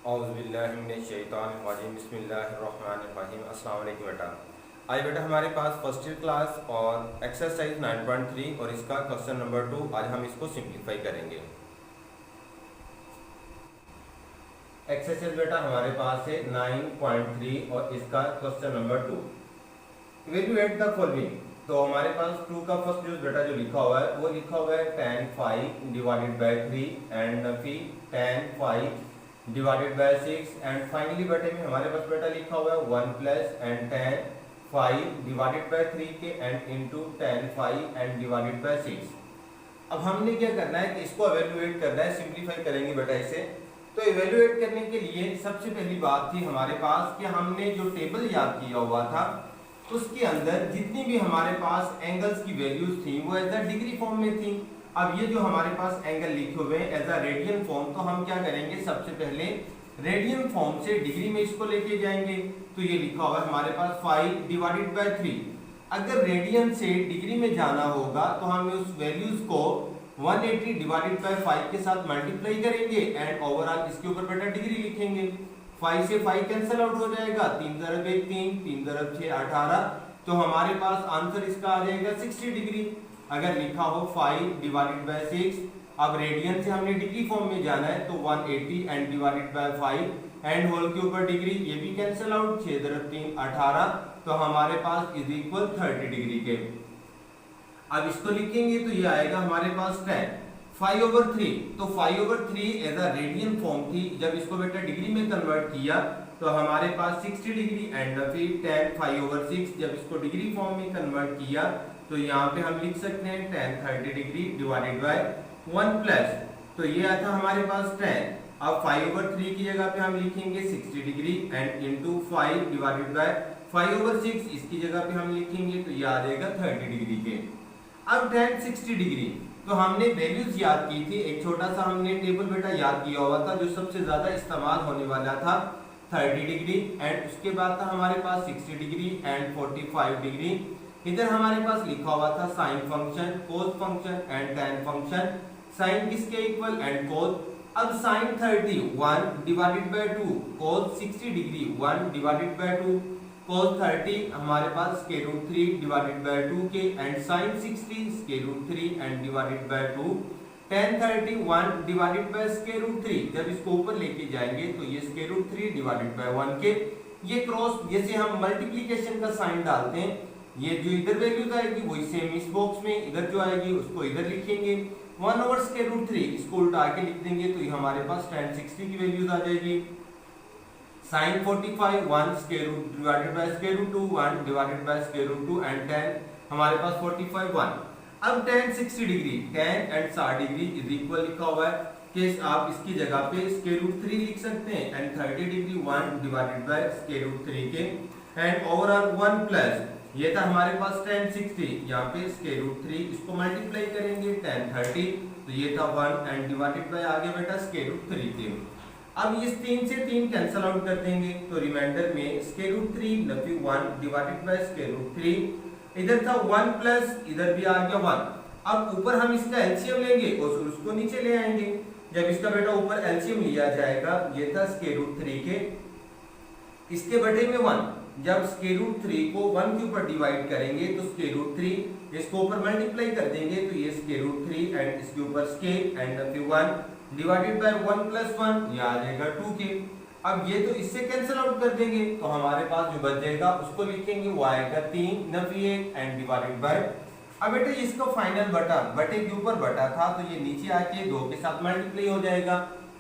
औज़ुबिल्लाहिमिनश्शैतानिर्रजीम बिस्मिल्लाहिर्रहमानिर्रहीम। अस्सलाम वालेकुम बेटा। आज बेटा हमारे पास फर्स्ट ईयर क्लास और एक्सरसाइज 9.3 और इसका क्वेश्चन नंबर 2 आज हम इसको सिंप्लीफाई करेंगे। एक्सरसाइज बेटा हमारे पास है 9.3 और इसका question number 2। Evaluate the following. तो हमारे पास 2 का फर्स्ट यूज बेटा जो लिखा हुआ है वो लिखा हुआ है tan 5 डिवाइडेड बाय 3 एंड फिर tan 5 divided by 6 and finally बेटे में हमारे पास बेटा लिखा हुआ है 1 plus and tan 5 divided by 3 के and into tan 5 and divided bye 6। अब हमने क्या करना है कि इसको इवैल्यूएट करना है, सिंपलीफाई करेंगे बेटा इसे। तो इवैल्यूएट करने के लिए सबसे पहली बात थी हमारे पास कि हमने जो टेबल याद किया हुआ था उसके अंदर जितनी भी हमारे पास एंगल्स की वैल्यूज थी वो एज अ डिग्री फॉर्म में थी। अब ये जो हमारे पास एंगल लिखे हुए हैं एज अ रेडियन फॉर्म, तो हम क्या करेंगे, सबसे पहले रेडियन फॉर्म से डिग्री में इसको लेके जाएंगे। तो ये लिखा हुआ है हमारे पास 5 डिवाइडेड बाय 3। अगर रेडियन से डिग्री में जाना होगा तो हम उस वैल्यूज को 180 डिवाइडेड बाय 5 के साथ मल्टीप्लाई करेंगे एंड ओवरऑल इसके ऊपर बेटा डिग्री लिखेंगे। 5 से 5 कैंसिल आउट हो जाएगा, 3 × 1 3, 3 × 6 18। तो हमारे पास आंसर इसका आ जाएगा 60 डिग्री। अगर लिखा हो 5 डिवाइडेड बाय 6, अब रेडियन से हमने डिग्री फॉर्म में जाना है तो 180 and divided by 5 and whole के ऊपर डिग्री, ये भी कैंसिल आउट, 6 × 3 18। तो हमारे पास इज इक्वल 30 डिग्री के। अब इसको लिखेंगे तो ये आएगा हमारे पास 10 5/3। तो 5/3 एज अ रेडियन फॉर्म थी, जब इसको बेटा डिग्री में कन्वर्ट किया तो हमारे पास 60 डिग्री एंड फिर 10 5/6 जब इसको डिग्री फॉर्म में कन्वर्ट किया तो यहाँ पे हम लिख सकते हैं 10 30 डिग्री डिवाइडेड बाय 1 प्लस, तो ये आता हमारे पास 10। अब 5/3 की जगह पे हम लिखेंगे 60 degree and into 5 divided by 5/6, इसकी जगह पे हम लिखेंगे तो ये आ जाएगा 30 डिग्री के। अब tan 60 डिग्री, तो हमने वैल्यूज याद की थी, एक छोटा सा हमने टेबल बेटा याद किया हुआ था जो सबसे ज्यादा इस्तेमाल होने वाला था 30 डिग्री एंड उसके बाद था हमारे पास 60 डिग्री एंड 45 डिग्री। इधर हमारे पास लिखा हुआ था sine function, cos function and tan function. Sine किसके इक्वल एंड कोस। अब sine 30 1 divided by 2, cos 60 degree 1 divided by 2, cos 30 हमारे पास √3 डिवाइडेड बाय 2 के and sin 60 √3 and divided by 2। tan 30 1 divided bye √3, जब इसको ऊपर लेके जाएंगे तो ये √3 डिवाइडेड बाय 1 के। ये क्रॉस जैसे हम मल्टीप्लिकेशन का साइन डालते हैं, ये जो इधर वैल्यूज आएगी वही सेम इस बॉक्स में, इधर जो आएगी उसको इधर लिखेंगे 1/√3, इसको उल्टा के लिख देंगे तो ये हमारे पास tan 60 की वैल्यूज आ जाएगी। sin 45 1 square root divided by square root 2 1 divided by square root 2 and tan हमारे पास 45 1। अब tan 60 degree, tan and 60 degree is equal लिखा हुआ है कि आप इसकी जगह पे स्क्वायर रूट 3 लिख सकते हैं and 30 degree 1 divided by square root 3 के एंड ओवरऑल 1 प्लस, ये था हमारे पास tan 60, यहाँ पे स्क्वायर रूट 3 इसको मल्टीप्लाई करेंगे tan 30 तो ये था 1 एंड डिवाइडेड बाय आगे बेटा स्क्वायर रूट 3 के। अब इस 3 से 3 कैंसिल आउट कर देंगे तो रिमाइंडर में स्क्वायर रूट 3 नफी 1 डिवाइडेड बाय स्क्वायर रूट 3, इधर था 1 प्लस इधर भी आ गया 1। अब ऊपर हम इसका एलसीएम लेंगे और उसको नीचे ले आएंगे। जब इसका बेटा ऊपर एलसीएम लिया जाएगा, ये था स्क्वायर रूट 3 के, इसके बटे में 1, जब स्क्वायर रूट 3 को 1 के ऊपर डिवाइड करेंगे तो स्क्वायर रूट 3 इसको ऊपर मल्टीप्लाई कर देंगे तो ये स्क्वायर रूट 3 एंड इसके ऊपर स्क्वायर एंड नफी 1 डिवाइडेड बाय 1 प्लस 1, ये आ जाएगा 2 के। अब ये तो इससे कैंसिल आउट कर देंगे तो हमारे पास जो बच जाएगा उसको लिखेंगे वो आएगा 3 नफी 1 एंड डिवाइडेड बाय। अब बेटा इसका फाइनल बटा बटे के ऊपर बटा था तो ये नीचे आके 2 के साथ मल्टीप्लाई हो जाएगा,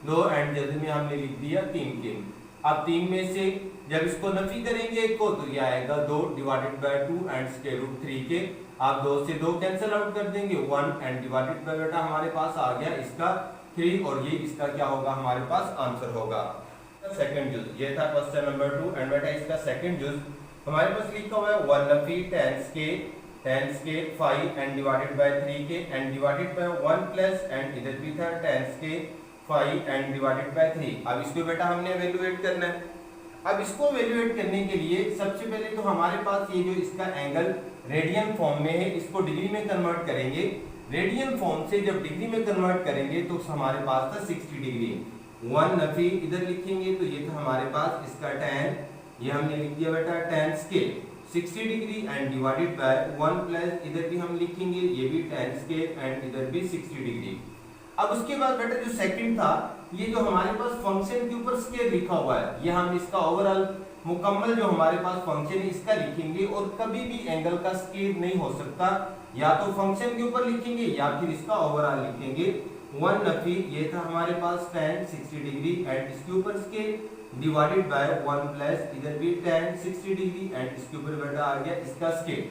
2 एंड जल्दी में हमने लिख दिया 3 के। अब 3 में से जब इसको नफी करेंगे एक को तो ये आएगा 2 divided by 2 and square root 3 के। आप 2 से 2 कैंसिल आउट कर देंगे 1 एंड डिवाइडेड बाय बेटा हमारे पास आ गया इसका 3 और ये इसका क्या होगा हमारे पास आंसर होगा। सेकंड यूज, ये था क्वेश्चन नंबर 2 एंड बेटा इसका सेकंड यूज हमारे पास लिखा हुआ है 1 Nafi tan square 5 and divided bye 3 के and divided bye 1 plus and इधर भी था tan square 5 and divided bye 3। अब इसको बेटा हमने इवैल्यूएट करना है। अब इसको इवैल्यूएट करने के लिए सबसे पहले तो हमारे पास ये जो इसका एंगल रेडियन फॉर्म में है इसको डिग्री में कन्वर्ट करेंगे। रेडियन फॉर्म से जब डिग्री में कन्वर्ट करेंगे तो हमारे पास था 60 डिग्री। 1 नफी इधर लिखेंगे तो ये था हमारे पास इसका tan, ये हमने लिख दिया बेटा tan scale 60 degree and divided bye 1 plus इधर भी हम लिखेंगे ये भी tan स्केल एंड इधर भी 60 डिग्री। अब उसके बाद बेटा जो सेकंड था, ये जो हमारे पास फंक्शन के ऊपर स्केल लिखा हुआ है, ये हम इसका ओवरऑल मुकम्मल जो हमारे पास फंक्शन है इसका लिखेंगे, और कभी भी एंगल का स्केल नहीं हो सकता, या तो फंक्शन के ऊपर लिखेंगे या फिर इसका ओवरऑल लिखेंगे। 1 नफी ये था हमारे पास tan 60 डिग्री एंड इसके ऊपर स्केल डिवाइडेड बाय 1 प्लस इधर भी tan 60 डिग्री एंड इसके ऊपर बेटा आ गया इसका स्केल।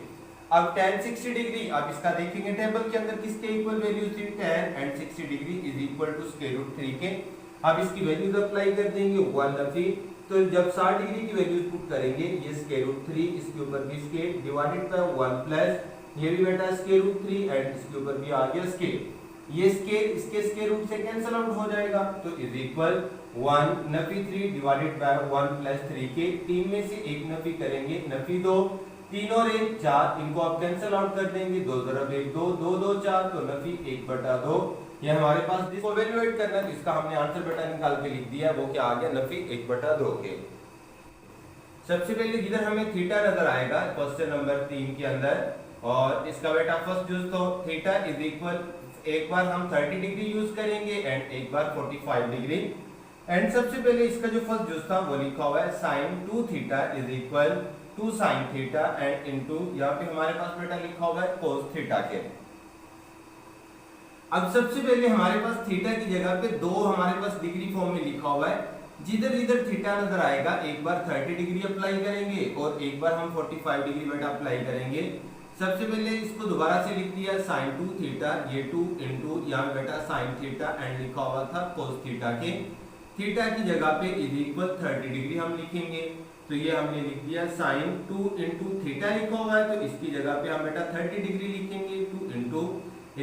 अब tan 60 डिग्री अब इसका देखेंगे टेबल के अंदर किसके इक्वल वैल्यू थी, tan and 60 degree is equal to square root 3 के। अब इसकी वैल्यूज अप्लाई कर देंगे 1 नफी, तो जब 60 डिग्री की वैल्यूज पुट करेंगे ये स्क्वायर रूट 3 इसके ऊपर भी स्केल डिवाइडेड बाय 1 प्लस ये भी बेटा स्क्वायर रूट 3 एंड इसके ऊपर भी आ गया स्केल। ये स्केल इसके स्क्वायर रूट से कैंसिल आउट हो जाएगा, तो is equal 1 Nafi 3 divided bye 1 plus 3 के 3 में से 1 नफी करेंगे, नफी 2 3 और 1 4, इनको आप कैंसिल आउट कर देंगे, 2 × 1 2 2 2 4, तो नफी 1/2 ये हमारे पास इसको इवैल्यूएट करना है, तो इसका हमने आंसर बेटा निकाल के लिख दिया, वो क्या आ गया नफी 1/2 के। सबसे पहले जिधर हमें थीटा नजर आएगा क्वेश्चन नंबर 3 के अंदर, और इसका बेटा फर्स्ट यूज तो थीटा इज इक्वल, एक बार हम 30 डिग्री यूज करेंगे एंड एक बार 45 डिग्री, एंड सबसे पहले इसका जो फर्स्ट यूज था वो लिखा हुआ है sin 2 theta is equal to sin theta and into यहाँ पे हमारे पास बेटा लिखा हुआ है cos थीटा के। अब सबसे पहले हमारे पास थीटा की जगह पे 2 हमारे पास डिग्री फॉर्म में लिखा हुआ है, जिधर जिधर थीटा नजर आएगा एक बार 30 डिग्री अप्लाई करेंगे और एक बार हम 45 डिग्री बेटा अप्लाई करेंगे। सबसे पहले इसको दोबारा से लिख दिया sin 2 थीटा, ये 2 इंटू यहाँ बेटा sin थीटा एंड लिखा हुआ था cos थीटा के। थीटा की जगह पे इज इक्वल 30 डिग्री हम लिखेंगे, तो ये हमने लिख दिया sin 2 इंटू थीटा लिखा हुआ है, तो इसकी जगह पे हम बेटा 30 डिग्री लिखेंगे, 2 इंटू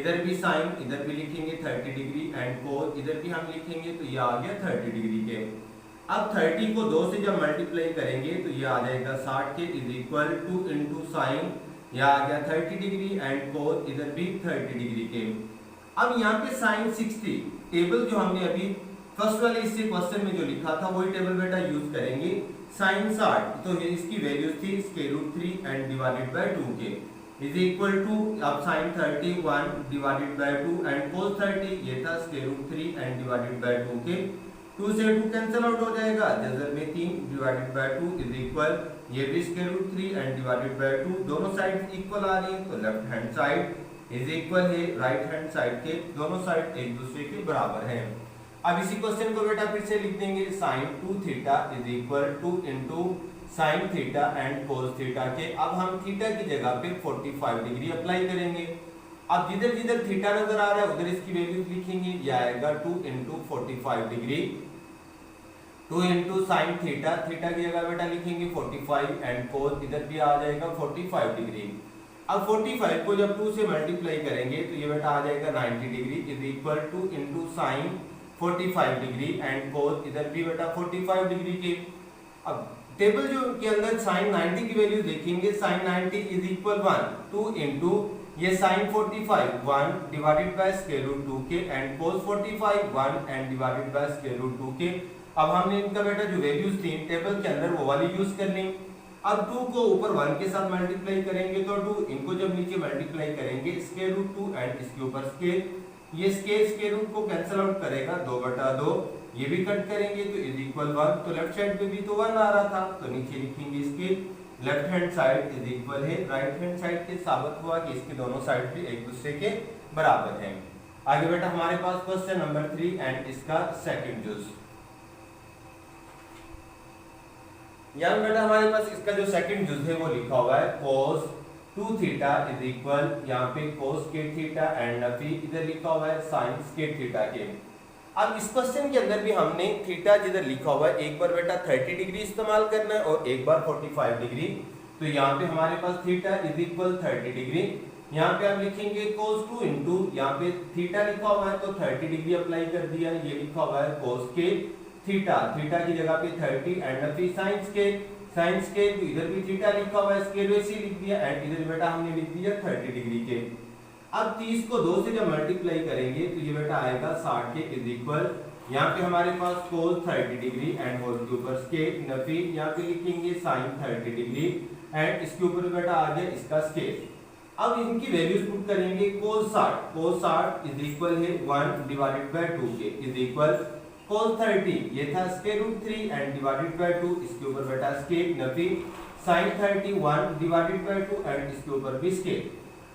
इधर भी sin इधर भी लिखेंगे 30 डिग्री एंड cos इधर भी हम लिखेंगे, तो ये आ गया 30 डिग्री के। अब 30 को 2 से जब मल्टीप्लाई करेंगे तो ये आ जाएगा 60 के इज इक्वल 2 इंटू साइन, यह आ गया 30 डिग्री एंड cos इधर भी 30 डिग्री के। अब यहाँ पे sin 60 टेबल जो हमने अभी फर्स्ट वाले इससे क्वेश्चन में जो लिखा था वही टेबल बेटा यूज करेंगे। sin 60 तो ये इसकी वैल्यूज थी square root 3 and divided by 2 के इज इक्वल टू, अब sin 30 1 divided by 2 and cos 30 ये था square root 3 and divided by 2 के। 2 से 2 कैंसिल आउट हो जाएगा, जजर में 3 डिवाइडेड बाय 2 इज इक्वल ये भी square root 3 and divided by 2, दोनों साइड इक्वल आ रही है, तो left hand side is equal है राइट हैंड साइड के, दोनों साइड एक दूसरे के बराबर हैं। अब इसी क्वेश्चन को बेटा फिर से लिख देंगे sin 2 theta is equal 2 into sin theta and cos theta के। अब हम थीटा की जगह पे 45 डिग्री अप्लाई करेंगे। अब जिधर जिधर थीटा नजर आ रहा है उधर इसकी वैल्यूज लिखेंगे, ये आएगा 2 into 45 degree, 2 into sine theta, theta की जगह बेटा लिखेंगे 45 एंड cos इधर भी आ जाएगा 45 डिग्री। अब 45 को जब 2 से मल्टीप्लाई करेंगे तो ये बेटा आ जाएगा 90 degree is equal 2 into sine 45 degree and cos इधर भी बेटा 45 डिग्री के। अब टेबल जो के अंदर sin 90 की वैल्यू देखेंगे, sin 90 इज इक्वल 1 2 इंटू ये sin 45 1 divided by square root 2 के and cos 45 1 and divided by square root 2 के। अब हमने इनका बेटा जो वैल्यूज थी टेबल के अंदर वो वाली यूज कर ली। अब 2 को ऊपर 1 के साथ मल्टीप्लाई करेंगे तो 2, इनको जब नीचे मल्टीप्लाई करेंगे स्क्वायर रूट 2 एंड इसके ऊपर स्क्वायर, ये स्क्वायर रूट को कैंसिल आउट करेगा 2/2, ये भी कट करेंगे तो इज इक्वल 1, तो लेफ्ट साइड पे भी तो 1 आ रहा था तो नीचे लिखेंगे इसके left hand side is equal है राइट हैंड साइड के। साबित हुआ कि इसके दोनों साइड भी एक दूसरे के बराबर हैं। आगे बेटा हमारे पास क्वेश्चन नंबर 3 एंड इसका सेकंड यूज। यहाँ बेटा हमारे पास इसका जो सेकंड यूज है वो लिखा हुआ है cos 2 थीटा इज इक्वल, यहाँ पे cos के थीटा एंड नफी इधर लिखा हुआ है sin के थीटा के। अब इस क्वेश्चन के अंदर भी हमने थीटा जिधर लिखा हुआ है एक बार बेटा 30 डिग्री इस्तेमाल करना है और एक बार 45 डिग्री, तो यहाँ पे हमारे पास थीटा इज इक्वल 30 डिग्री, यहाँ पे हम लिखेंगे cos 2 इंटू यहाँ पे थीटा लिखा हुआ है तो 30 डिग्री अप्लाई कर दिया, ये लिखा हुआ है cos के थीटा, थीटा की जगह पे 30 एंड नफी sin के, तो इधर भी थीटा लिखा हुआ है स्क्वायर वैसे लिख दिया एंड इधर बेटा हमने लिख दिया 30 डिग्री के। अब 30 को 2 से जब मल्टीप्लाई करेंगे तो ये बेटा आएगा 60 के इज इक्वल यहाँ पे हमारे पास cos 30 डिग्री एंड होल के ऊपर स्केल नफी, यहाँ पे लिखेंगे sin 30 डिग्री एंड इसके ऊपर बेटा आ गया इसका स्केल। अब इनकी वैल्यूज पुट करेंगे। cos 60 इज इक्वल है 1 डिवाइडेड बाय 2 के इज इक्वल cos 30 ये था square root 3 and divided by 2, इसके ऊपर बेटा स्केल नफी, sin 30 1 डिवाइडेड बाय 2 एंड इसके ऊपर भी स्केल।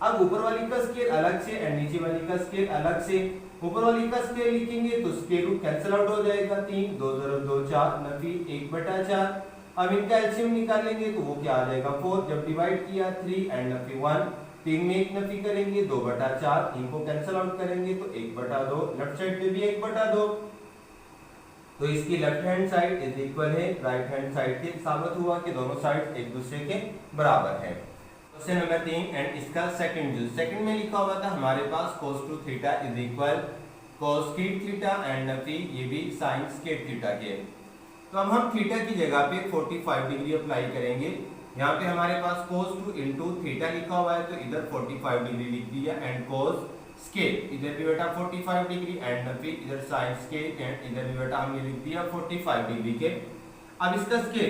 अब ऊपर वाली का स्केल अलग से एंड नीचे वाली का स्केल अलग से। ऊपर वाली का स्केल लिखेंगे तो स्केल रूट कैंसिल आउट हो जाएगा, 3 2 0 2 4 नफी 1/4। अब इनका एलसीएम निकालेंगे तो वो क्या आ जाएगा 4, जब डिवाइड किया 3 एंड नफी 1, 3 में 1 नफी करेंगे 2/4, इनको कैंसिल आउट करेंगे तो 1/2, लेफ्ट साइड पे भी 1/2, तो इसकी left hand side is equal है राइट हैंड साइड के। साबित हुआ कि दोनों साइड एक दूसरे के बराबर है। क्वेश्चन नंबर 3 एंड इसका सेकंड में लिखा हुआ था हमारे पास cos 2 theta is equal cos square theta and Nafi ये भी sin स्क्वायर थीटा के। तो अब हम थीटा की जगह पे 45 डिग्री अप्लाई करेंगे। यहाँ पे हमारे पास cos 2 इनटू थीटा लिखा हुआ है तो इधर 45 डिग्री लिख दिया एंड cos स्केल इधर भी बेटा 45 डिग्री एंड नफी इधर sin स्केल एंड इधर भी बेटा हमने लिख दिया 45 डिग्री के। अब इसका scale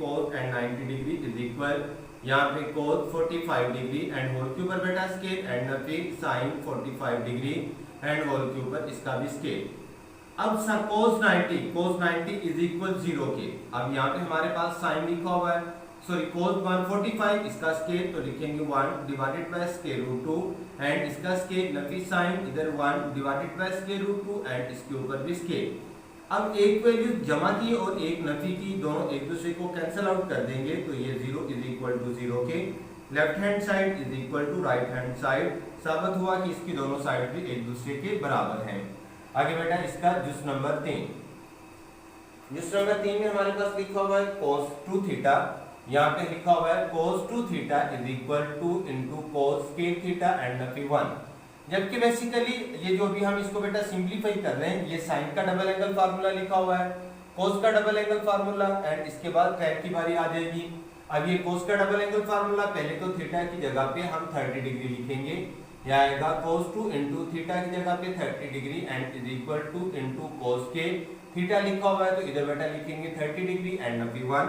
cos and 90 degree is equal यहाँ पे cos 45 डिग्री एंड होल के ऊपर बेटा स्केल एंड नफी sin 45 डिग्री एंड होल के ऊपर इसका भी स्केल। अब cos 90 इज इक्वल 0 के। अब यहाँ पे हमारे पास sin लिखा हुआ है, सॉरी cos 145 इसका स्केल तो लिखेंगे 1 divided by square root 2 and इसका स्केल नफी sin इधर 1 divided by square root 2 and इसके ऊपर भी स्केल। अब एक वैल्यू जमा की और एक नफी की, दोनों एक दूसरे को कैंसिल आउट कर देंगे तो ये 0 इज इक्वल टू 0 के। Left hand side is equal to right hand side. साबित हुआ कि इसकी दोनों साइड भी एक दूसरे के बराबर हैं। आगे बेटा इसका जुस नंबर 3 में हमारे पास लिखा हुआ है cos 2 थीटा, यहाँ पे लिखा हुआ है cos 2 theta is equal to into cos square theta and नफी 1। जबकि बेसिकली ये जो भी हम इसको बेटा सिंपलीफाई कर रहे हैं, ये साइन का डबल एंगल फार्मूला लिखा हुआ है, cos का डबल एंगल फार्मूला एंड इसके बाद tan की बारी आ जाएगी। अब ये cos का डबल एंगल फार्मूला पहले तो थीटा की जगह पे हम 30 डिग्री लिखेंगे, यह आएगा cos 2 इनटू थीटा की जगह पे 30 degree and is equal to into cos के। थीटा लिखा हुआ है तो इधर बेटा लिखेंगे 30 डिग्री एंड नफी 1।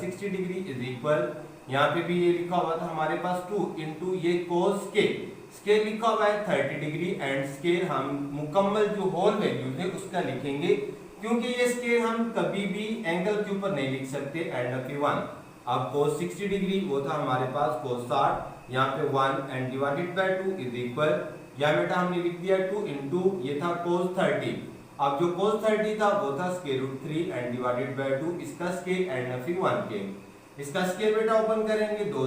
60 डिग्री इज इक्वल, यहाँ पे भी ये लिखा हुआ था हमारे पास 2 इनटू ये cos स्केल लिखा हुआ है 30 डिग्री एंड स्केल हम मुकम्मल जो होल वैल्यू है उसका लिखेंगे, क्योंकि ये स्केल हम कभी भी एंगल के ऊपर नहीं लिख सकते एंड नफी 1। अब cos 60 डिग्री वो था हमारे पास cos 60, यहाँ पे 1 and divided by 2 is equal, या बेटा हमने लिख दिया 2 इनटू ये था cos 30। अब जो cos 30 था वो था square root 3 and divided by 2 इसका स्केल एंड नफी 1 के। इसका स्केल बेटा ओपन करेंगे 2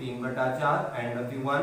3/4 एंड नफी 1,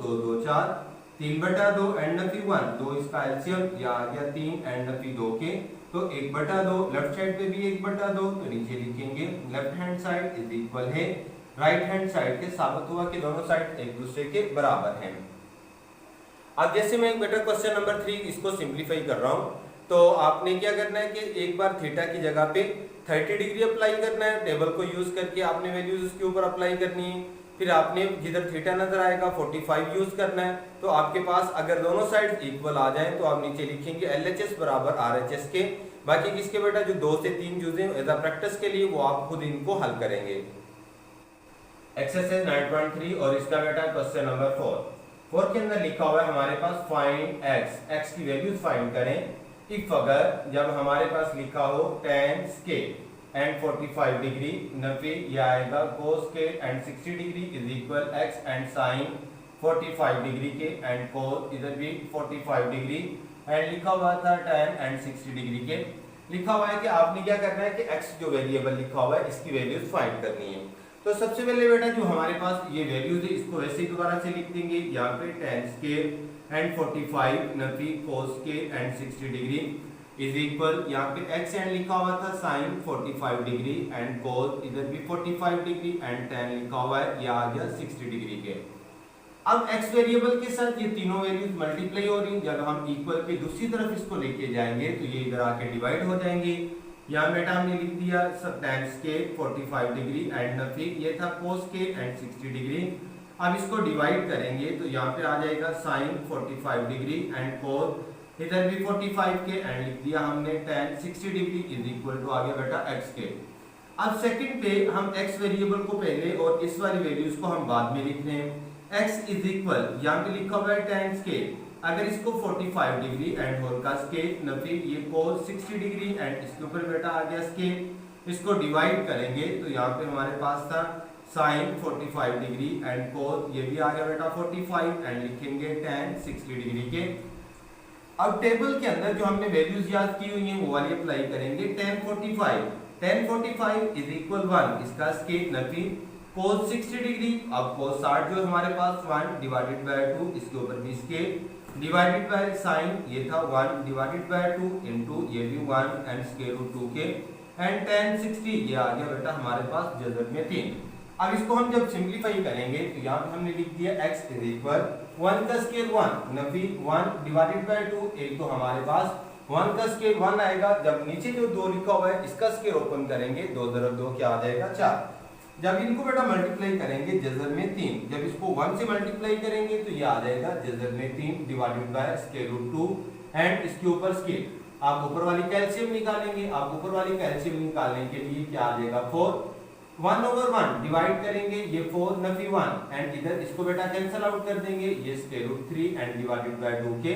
2 2 4 3/2 एंड नफी 1, 2 इसका एलसीएम या आ गया 3 एंड नफी 2 के, तो 1/2। लेफ्ट साइड पे भी 1/2 तो नीचे लिखेंगे left hand side is equal है राइट हैंड साइड के। साबित हुआ कि दोनों साइड एक दूसरे के बराबर हैं। अब जैसे मैं एक बेटा क्वेश्चन नंबर 3 इसको सिंपलीफाई कर रहा हूँ, तो आपने क्या करना है कि एक बार थीटा की जगह पे 30 डिग्री अप्लाई करना है, टेबल को यूज करके आपने वैल्यूज उसके ऊपर अप्लाई करनी है। फिर आपने जिधर थीटा नजर आएगा 45 यूज करना है। तो आपके पास अगर दोनों साइड इक्वल आ जाए तो आप नीचे लिखेंगे LHS बराबर RHS के। बाकी किसके बेटा जो 2 से 3 यूज है एज अ प्रैक्टिस के लिए वो आप खुद इनको हल करेंगे। एक्सरसाइज 9.3 और इसका बेटा क्वेश्चन नंबर 4 के अंदर लिखा हुआ है हमारे पास फाइंड x की वैल्यूज फाइंड करें इफ अगर जब हमारे पास लिखा हो tan scale and 45 degree Nafi या आएगा cos scale and 60 degree is equal x and sin 45 degree के एंड cos इधर भी 45 डिग्री एंड लिखा हुआ था tan एंड 60 डिग्री के। लिखा हुआ है कि आपने क्या करना है कि x जो वेरिएबल लिखा हुआ है इसकी वैल्यूज फाइंड करनी है। तो सबसे पहले बेटा जो हमारे पास ये वैल्यूज है इसको वैसे ही दोबारा से लिख देंगे, यहाँ पे tan scale and 45 Nafi cos scale and 60 degree is equal, यहाँ पे x एंड लिखा हुआ था sin 45 डिग्री एंड cos इधर भी 45 डिग्री एंड tan लिखा हुआ है या आ गया 60 डिग्री के। अब x वेरिएबल के साथ ये तीनों वैल्यूज मल्टीप्लाई हो रही, जब हम इक्वल के दूसरी तरफ इसको लेके जाएंगे तो ये इधर आके डिवाइड हो जाएंगे। यहाँ बेटा हमने लिख दिया tan scale 45 degree and Nafi ये था cos स्केल एंड 60 डिग्री अब इसको डिवाइड करेंगे तो यहाँ पे आ जाएगा साइन 45 डिग्री एंड कोस इधर भी 45 के एंड लिख दिया हमने tan 60 degree is equal to आ गया बेटा x के। अब सेकंड पे हम x वेरिएबल को पहले और इस वाली वैल्यूज को हम बाद में लिख रहे हैं। x इज इक्वल यहाँ पे लिखा हुआ है tan के, अगर इसको 45 डिग्री एंड होल का स्केल नफी ये cos 60 डिग्री एंड इसके ऊपर बेटा आ गया स्केल, इसको डिवाइड करेंगे तो यहाँ पे हमारे पास था sin 45 डिग्री एंड cos ये भी आ गया बेटा 45 एंड लिखेंगे tan 60 डिग्री के। अब टेबल के अंदर जो हमने वैल्यूज याद की हुई हैं वो वाली अप्लाई करेंगे। tan 45 इज इक्वल 1 इसका स्केल नफी cos 60 डिग्री, अब cos 60 जो हमारे पास 1 डिवाइडेड बाय 2 इसके ऊपर भी स्केल डिवाइडेड बाय sin ये था 1 डिवाइडेड बाय 2 इनटू ये भी 1 एंड स्क्वायर रूट 2 के एंड tan 60 ये आ गया बेटा हमारे पास जज़र में 3। अब इसको हम जब सिंपलीफाई करेंगे तो यहाँ पे हमने लिख दिया x इज इक्वल 1 का स्क्वायर 1 नफी 1 डिवाइडेड बाय 2, एक तो हमारे पास 1 का स्क्वायर 1 आएगा, जब नीचे जो 2 लिखा हुआ है इसका स्क्वायर ओपन करेंगे 2 × 2 क्या आ जाएगा 4, जब इनको बेटा मल्टीप्लाई करेंगे जज़र में 3, जब इसको 1 से मल्टीप्लाई करेंगे तो ये आ जाएगा जज़र में 3 divided by square root 2 and इसके ऊपर स्क्वायर। आप ऊपर वाली कैल्शियम निकालेंगे, आप ऊपर वाली कैल्शियम निकालने के लिए क्या आ जाएगा 4 1/1 डिवाइड करेंगे ये 4 नफी 1 एंड इधर इसको बेटा कैंसिल आउट कर देंगे ये square root 3 and divided by 2 के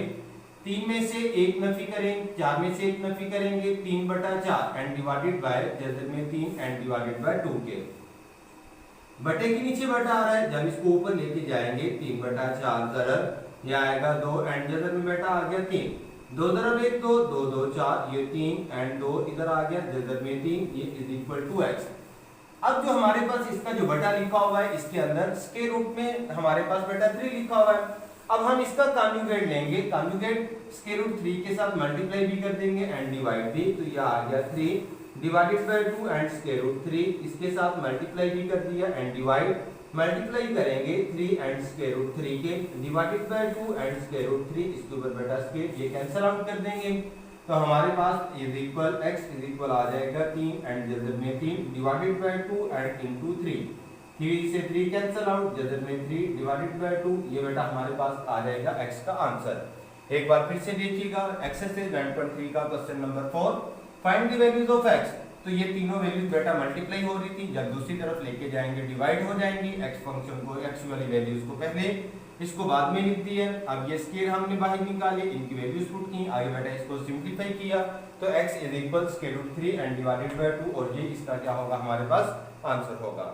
3 में से 1 नफी करेंगे 4 में से 1 नफी करेंगे 3/4 एंड डिवाइडेड बाय जज़र में 3 एंड डिवाइडेड बाय 2 के। बटे के नीचे बटा आ रहा है, जब इसको ऊपर लेके जाएंगे 3/4 जरर ये आएगा 2 एंड जज़र में बेटा आ गया 3, 2 × 1 2 2 2 4 ये 3 एंड 2 इधर आ गया जज़र में 3 ये इज इक्वल टू x। अब जो हमारे पास इसका जो बटा लिखा हुआ है इसके अंदर स्क्वायर रूट में हमारे पास बेटा 3 लिखा हुआ है। अब हम इसका कॉन्जुगेट लेंगे, कॉन्जुगेट स्क्वायर रूट 3 के साथ मल्टीप्लाई भी कर देंगे एंड डिवाइड भी, तो ये आ गया 3 divided by 2 and square root 3 इसके साथ मल्टीप्लाई भी कर दिया एंड डिवाइड, मल्टीप्लाई करेंगे 3 एंड स्क्वायर रूट 3 के divided by 2 and square root 3 इसके ऊपर बेटा स्क्वायर ये कैंसिल आउट कर देंगे तो हमारे पास is equal x is equal आ जाएगा 3 एंड जज़र में 3 डिवाइडेड बाय 2 एंड इनटू 3, 3 से 3 कैंसिल आउट जज़र में 3 डिवाइडेड बाय 2 ये बेटा हमारे पास आ जाएगा x का आंसर। एक बार फिर से देखिएगा एक्सरसाइज 9.3 का question number 4 find the values of x। तो ये तीनों वैल्यूज बेटा मल्टीप्लाई हो रही थी, जब दूसरी तरफ लेके जाएंगे डिवाइड हो जाएंगी, x फंक्शन को x वाली वैल्यूज को पहले इसको बाद में लिख दिया। अब ये स्क्वायर हमने बाहर निकाले, इनकी वैल्यूज पुट की, आगे बेटा इसको सिंपलीफाई किया तो x is equal square root 3 and divided by 2 और ये इसका क्या होगा हमारे पास आंसर होगा।